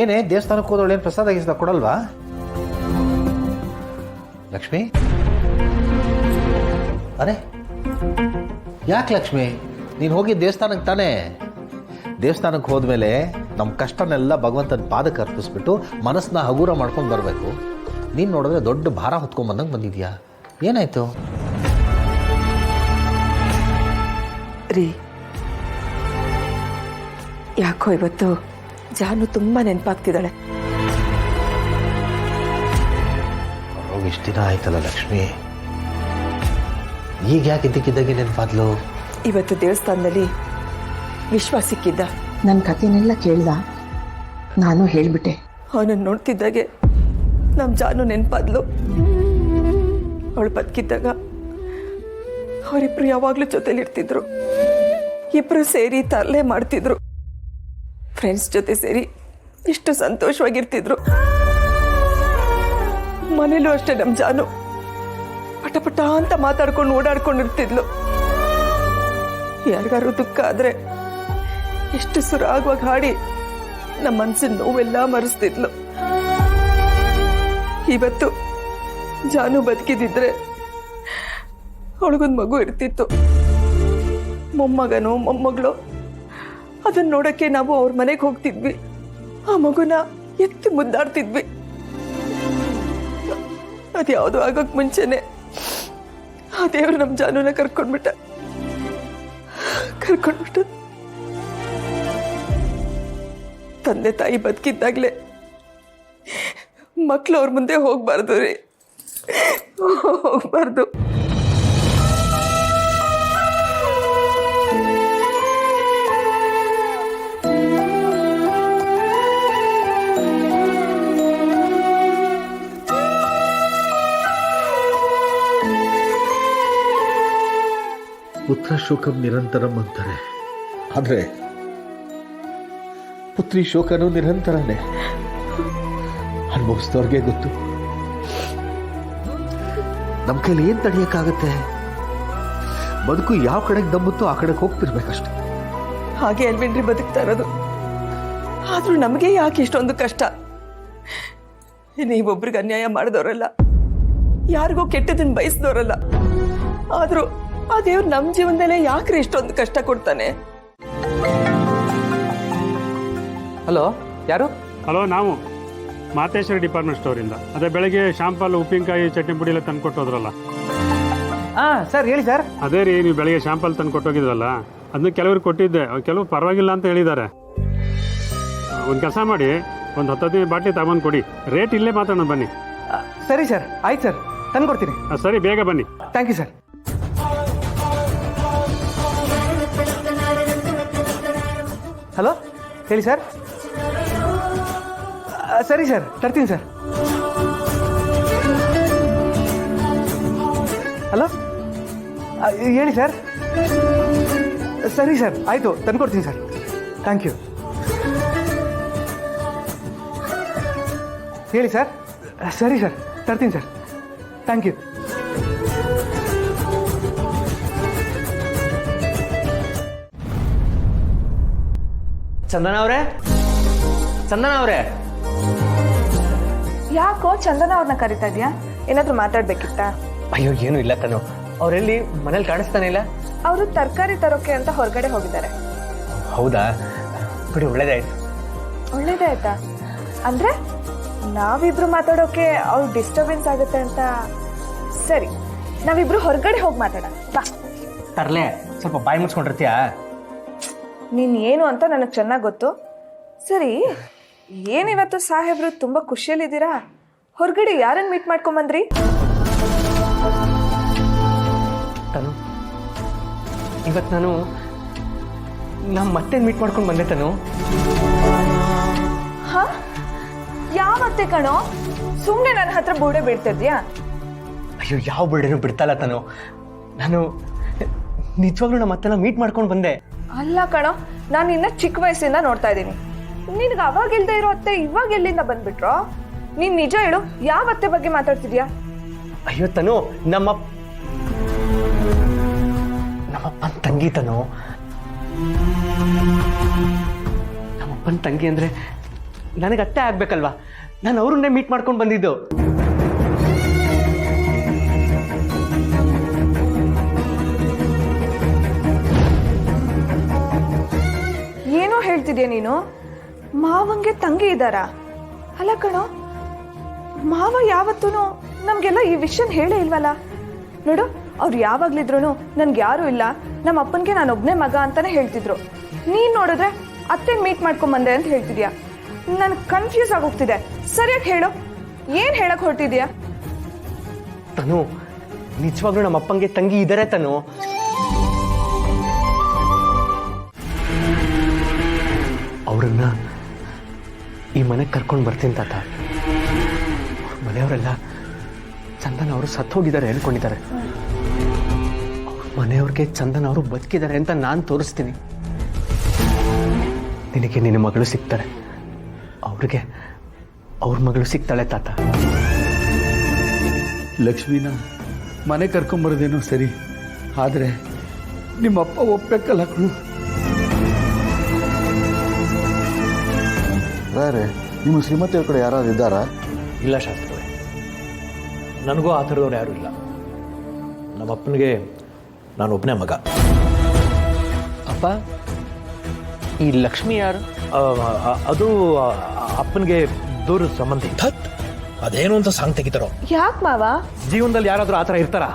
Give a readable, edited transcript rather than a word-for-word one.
ಏನೇ ದೇವಸ್ಥಾನಕ್ಕೆ ಹೋದವಳು ಏನು ಪ್ರಸಾದ ಗಿಸಾದ ಕೊಡಲ್ವಾ? ಲಕ್ಷ್ಮಿ, ಅರೆ ಯಾಕೆ ಲಕ್ಷ್ಮಿ, ನೀನು ಹೋಗಿ ದೇವಸ್ಥಾನಕ್ಕೆ ತಾನೇ? ದೇವಸ್ಥಾನಕ್ಕೆ ಹೋದ್ಮೇಲೆ ನಮ್ಮ ಕಷ್ಟನೆಲ್ಲ ಭಗವಂತನ ಪಾದಕ್ಕೆ ಅರ್ಪಿಸ್ಬಿಟ್ಟು ಮನಸ್ಸನ್ನ ಹಗುರ ಮಾಡ್ಕೊಂಡು ಬರಬೇಕು. ನೀನು ನೋಡಿದ್ರೆ ದೊಡ್ಡ ಭಾರ ಹೊತ್ಕೊಂಡ್ಬಂದಂಗೆ ಬಂದಿದ್ಯಾ, ಏನಾಯ್ತು? ರೀ, ಯಾಕೋ ಇವತ್ತು ಜಾನು ತುಂಬ ನೆನಪಾಗ್ತಿದ್ದಾಳೆ. ಹೋಗಿ ಇಷ್ಟು ದಿನ ಆಯ್ತಲ್ಲ ಲಕ್ಷ್ಮಿ, ಈಗ ಯಾಕೆ ಇದ್ದಕ್ಕಿದ್ದಾಗೆ ನೆನಪಾದ್ಲು? ಇವತ್ತು ದೇವಸ್ಥಾನದಲ್ಲಿ ವಿಶ್ವ ಸಿಕ್ಕಿದ್ದ. ನನ್ನ ಕಥೆನೆಲ್ಲ ಕೇಳ್ದ, ನಾನು ಹೇಳ್ಬಿಟ್ಟೆ. ಅವನನ್ನು ನೋಡ್ತಿದ್ದಾಗೆ ನಮ್ಮ ಜಾನು ನೆನಪಾದ್ಲು. ಅವಳು ಬದುಕಿದ್ದಾಗ ಅವರಿಬ್ರು ಯಾವಾಗಲೂ ಜೊತೆಲಿರ್ತಿದ್ರು. ಇಬ್ರು ಸೇರಿ ತರಲೆ ಮಾಡ್ತಿದ್ರು. ಫ್ರೆಂಡ್ಸ್ ಜೊತೆ ಸೇರಿ ಎಷ್ಟು ಸಂತೋಷವಾಗಿರ್ತಿದ್ರು. ಮನೇಲೂ ಅಷ್ಟೇ ನಮ್ಮ ಜಾನು ಪಟ ಪಟ ಅಂತ ಮಾತಾಡ್ಕೊಂಡು ಓಡಾಡ್ಕೊಂಡಿರ್ತಿದ್ಲು. ಯಾರಿಗಾರು ದುಃಖ ಆದ್ರೆ ಎಷ್ಟು ಸುರಾಗವಾಗಿ ಹಾಡಿ ನಮ್ಮ ಮನಸ್ಸಿನ ನೋವೆಲ್ಲ ಮರೆಸ್ತಿದ್ಲು. ಇವತ್ತು ಜಾನು ಬದುಕಿದಿದ್ರೆ ಅವಳಿಗೊಂದು ಮಗು ಇರ್ತಿತ್ತು. ಮೊಮ್ಮಗನೋ ಮೊಮ್ಮಗಳು, ಅದನ್ನ ನೋಡಕ್ಕೆ ನಾವು ಅವ್ರ ಮನೆಗೆ ಹೋಗ್ತಿದ್ವಿ. ಆ ಮಗುನ ಎತ್ತಿ ಮುದ್ದಾಡ್ತಿದ್ವಿ. ಅದ್ಯಾವುದೋ ಆಗೋಕ್ ಮುಂಚೆನೆ ಆ ದೇವ್ರು ನಮ್ಮ ಜಾನುನ ಕರ್ಕೊಂಡ್ಬಿಟ್ಟ. ತಂದೆ ತಾಯಿ ಬದುಕಿದ್ದಾಗ್ಲೇ ಮಕ್ಳು ಅವ್ರ ಮುಂದೆ ಹೋಗ್ಬಾರ್ದು ರೀ, ಹೋಗ್ಬಾರ್ದು. ಪುತ್ರ ಶೋಕಂ ನಿರಂತರಂ ಅಂತಾರೆ, ಆದರೆ ಪುತ್ರಿ ಶೋಕನೂ ನಿರಂತರನೇ. ಅನುಭವಿಸಿದವ್ರಿಗೆ ಗೊತ್ತು. ನಮ್ಮ ಕೈಲಿ ಏನು ತಡೆಯೋಕ್ಕಾಗತ್ತೆ? ಬದುಕು ಯಾವ ಕಡೆಗೆ ದಮ್ಮುತ್ತೋ ಆ ಕಡೆಗೆ ಹೋಗ್ತಿರ್ಬೇಕಷ್ಟೆ. ಹಾಗೆ ಅಲ್ವೇನ್ರಿ ಬದುಕ್ತಾ ಇರೋದು. ಆದ್ರೂ ನಮಗೆ ಯಾಕೆ ಇಷ್ಟೊಂದು ಕಷ್ಟ? ನೀವೊಬ್ರಿಗೆ ಅನ್ಯಾಯ ಮಾಡಿದವರಲ್ಲ, ಯಾರಿಗೋ ಕೆಟ್ಟದನ್ನ ಬಯಸಿದವರಲ್ಲ. ಆದ್ರೂ ಆ ದೇವ್ರು ನಮ್ಮ ಜೀವನದಲ್ಲೇ ಯಾಕ್ರಿ ಇಷ್ಟೊಂದು ಕಷ್ಟ ಕೊಡ್ತಾನೆ? ಹಲೋ, ಯಾರು? ಹಲೋ, ನಾವು ಮಾತೇಶ್ವರಿ ಡಿಪಾರ್ಟ್ಮೆಂಟ್ ಸ್ಟೋರಿಂದ. ಅದೇ ಬೆಳಗ್ಗೆ ಶಾಂಪಲ್ ಉಪ್ಪಿನಕಾಯಿ ಚಟ್ನಿ ಪುಡಿ ಎಲ್ಲ ತಂದು ಕೊಟ್ಟೋದ್ರಲ್ಲ. ಸರ್ ಹೇಳಿ ಸರ್. ಅದೇ ರೀ, ನೀವು ಬೆಳಗ್ಗೆ ಶಾಂಪಲ್ ತಂದು ಕೊಟ್ಟೋಗಿದ್ರಲ್ಲ, ಅದನ್ನ ಕೆಲವ್ರಿಗೆ ಕೊಟ್ಟಿದ್ದೆ. ಕೆಲವು ಪರವಾಗಿಲ್ಲ ಅಂತ ಹೇಳಿದ್ದಾರೆ. ಒಂದು ಕೆಲಸ ಮಾಡಿ, ಒಂದು 10-15 ಬಾಟ್ಲಿ ತಗೊಂಡು ಕೊಡಿ. ರೇಟ್ ಇಲ್ಲೇ ಮಾತಾಡೋಣ ಬನ್ನಿ. ಸರಿ ಸರ್, ಆಯ್ತು ಸರ್, ತಂದು ಕೊಡ್ತೀನಿ. ಸರಿ, ಬೇಗ ಬನ್ನಿ. Thank you sir. ಹಲೋ, ಹೇಳಿ ಸರ್. ಸರಿ ಸರ್, ತರ್ತೀನಿ ಸರ್. ಹಲೋ, ಹೇಳಿ ಸರ್. ಸರಿ ಸರ್, ಆಯಿತು, ತಂದುಕೊಡ್ತೀನಿ ಸರ್. Thank you. ಹೇಳಿ ಸರ್. ಸರಿ ಸರ್, ತರ್ತೀನಿ ಸರ್. Thank you. ಚಂದನ ಅವರೇ, ಚಂದನ ಅವರೇ. ಯಾಕೋ ಚಂದನ ಅವ್ರನ್ನ ಕರಿತಾ ಇದೆಯಾ? ಏನಾದರೂ ಮಾತಾಡ್ಬೇಕಿತ್ತಾ? ಅಯ್ಯೋ, ಏನು ಇಲ್ಲ ಕಣೋ. ಅವರೆಲ್ಲಿ ಮನೇಲಿ ಕಾಣಿಸ್ತಾನೆ ಇಲ್ಲ. ಅವರು ತರಕಾರಿ ತರೋಕೆ ಅಂತ ಹೊರಗಡೆ ಹೋಗಿದ್ದಾರೆ. ಹೌದಾ? ಬಿಡಿ, ಒಳ್ಳೇದಾಯ್ತು. ಒಳ್ಳೇದೇ ಆಯ್ತಾ? ಅಂದ್ರೆ ನಾವಿಬ್ರು ಮಾತಾಡೋಕೆ ಅವ್ರು ಡಿಸ್ಟರ್ಬೆನ್ಸ್ ಆಗುತ್ತೆ ಅಂತ. ಸರಿ, ನಾವಿಬ್ರು ಹೊರಗಡೆ ಹೋಗಿ ಮಾತಾಡೋಣ ಬಾ. ತರ್ಲೆ, ಸ್ವಲ್ಪ ಬಾಯಿ ಮುಚ್ಕೊಂಡಿರ್ತೀಯಾ? ನೀನ್ ಏನು ಅಂತ ನನಗೆ ಚೆನ್ನಾಗಿ ಗೊತ್ತು. ಸರಿ, ಏನಿವತ್ತು ಸಾಹೇಬ್ರು ತುಂಬಾ ಖುಷಿಯಲ್ಲಿದ್ದೀರಾ? ಹೊರಗಡೆ ಯಾರನ್ನ ಮೀಟ್ ಮಾಡ್ಕೊಂಬಂದ್ರಿ? ತನು, ಇವತ್ತು ನಾನು ನಮ್ಮ ಮತ್ತೆ ಮೀಟ್ ಮಾಡ್ಕೊಂಡು ಬಂದೆ ತನು. ಹಾ? ಯಾವತ್ತೆ ಕಣೋ? ಸುಮ್ಮನೆ ನನ್ನ ಹತ್ರ ಬೂಡೆ ಬಿಡ್ತಿದ್ಯಾ? ಅಯ್ಯೋ, ಯಾವ ಬಿಲ್ಡೇನು ಬಿಡ್ತಲ್ಲ ತನು. ನಾನು ನಿಜವಾಗ್ಲೂ ನಮ್ಮ ಅತ್ತೆನ ಮೀಟ್ ಮಾಡ್ಕೊಂಡು ಬಂದೆ. ಅಲ್ಲ ಕಣೋ, ನಾನು ಇನ್ನ ಚಿಕ್ಕ ವಯಸ್ಸಿಂದ ನೋಡ್ತಾ ಇದ್ದೀನಿ. ನಿನ್ಗೆ ಅವಾಗ ಇಲ್ದೇ ಇರೋ ಅತ್ತೆ ಇವಾಗ ಎಲ್ಲಿಂದ ಬಂದ್ಬಿಟ್ರೋ? ನೀನ್ ನಿಜ ಹೇಳು, ಯಾವ ಅತ್ತೆ ಬಗ್ಗೆ ಮಾತಾಡ್ತಿದ್ಯಾ? ಅಯ್ಯೋ ತನು, ನಮ್ಮಪ್ಪನ ತಂಗಿ ತನು. ನಮ್ಮಪ್ಪನ ತಂಗಿ ಅಂದ್ರೆ ನನಗೆ ಅತ್ತೆ ಆಗ್ಬೇಕಲ್ವಾ, ನಾನು ಅವ್ರನ್ನೇ ಮೀಟ್ ಮಾಡ್ಕೊಂಡು ಬಂದಿದ್ದು. ಏನೋ ಹೇಳ್ತಿದ್ಯಾ ನೀನು? ಮಾವಂಗೆ ತಂಗಿ ಇದ್ದಾರಾ? ಅಲ್ಲ ಕಣೋ, ಮಾವ ಯಾವತ್ತೂ ನಮಗೆಲ್ಲ ಈ ವಿಷಯನ ಹೇಳೇ ಇಲ್ವಲ್ಲ. ನೋಡು, ಅವ್ರು ಯಾವಾಗ್ಲಿದ್ರು ನನ್ಗೆ ಯಾರೂ ಇಲ್ಲ, ನಮ್ಮ ಅಪ್ಪನಿಗೆ ನಾನು ಒಬ್ಬನೇ ಮಗ ಅಂತಾನೆ ಹೇಳ್ತಿದ್ರು. ನೀನ್ ನೋಡಿದ್ರೆ ಅತ್ತೆನ ಮೀಟ್ ಮಾಡ್ಕೊಂಬಂದೆ ಅಂತ ಹೇಳ್ತಿದ್ಯಾ. ನನ್ಗೆ ಕನ್ಫ್ಯೂಸ್ ಆಗೋಗ್ತಿದೆ. ಸರಿಯಾಗಿ ಹೇಳು, ಏನ್ ಹೇಳಕ್ ಹೊರಟಿದ್ಯಾ? ತನು, ನಿಜವಾಗ್ಲೂ ನಮ್ಮ ಅಪ್ಪಂಗೆ ತಂಗಿ ಇದ್ದಾರೆ ತನು. ಅವ್ರನ್ನ ಈ ಮನೆಗೆ ಕರ್ಕೊಂಡು ಬರ್ತೀನಿ ತಾತ. ಮನೆಯವರೆಲ್ಲ ಚಂದನ್ ಅವರು ಸತ್ತೋಗಿದ್ದಾರೆ ಅನ್ಕೊಂಡಿದ್ದಾರೆ. ಮನೆಯವ್ರಿಗೆ ಚಂದನ್ ಅವರು ಬದುಕಿದ್ದಾರೆ ಅಂತ ನಾನು ತೋರಿಸ್ತೀನಿ. ನಿನಗೆ ನಿನ್ನ ಮಗಳು ಸಿಗ್ತಾರೆ, ಅವ್ರಿಗೆ ಅವ್ರ ಮಗಳು ಸಿಗ್ತಾಳೆ ತಾತ. ಲಕ್ಷ್ಮೀನ ಮನೆ ಕರ್ಕೊಂಬರೋದೇನೋ ಸರಿ, ಆದರೆ ನಿಮ್ಮಪ್ಪ ಒಪ್ಪಬೇಕಲ್ಲ ಕಣು. ಬೇರೆ ನಿಮ್ಮ ಶ್ರೀಮತಿಯವ್ರ ಕಡೆ ಯಾರಾದ್ರು ಇದ್ದಾರಾ? ಇಲ್ಲ ಶಾಸ್ತ್ರವೇ, ನನಗೂ ಆ ಥರದವ್ರು ಯಾರೂ ಇಲ್ಲ. ನಮ್ಮ ಅಪ್ಪನಿಗೆ ನಾನು ಒಬ್ಬನೇ ಮಗ. ಅಪ್ಪ, ಈ ಲಕ್ಷ್ಮಿ ಯಾರು? ಅದು ಅಪ್ಪನಿಗೆ ದೂರದ ಸಂಬಂಧಿ. ಅದೇನು ಅಂತ ಸಾಂಗ್ ತೆಗಿತಾರೋ. ಯಾಕೆ ಮಾವ? ಜೀವನದಲ್ಲಿ ಯಾರಾದರೂ ಆ ಥರ ಇರ್ತಾರಾ?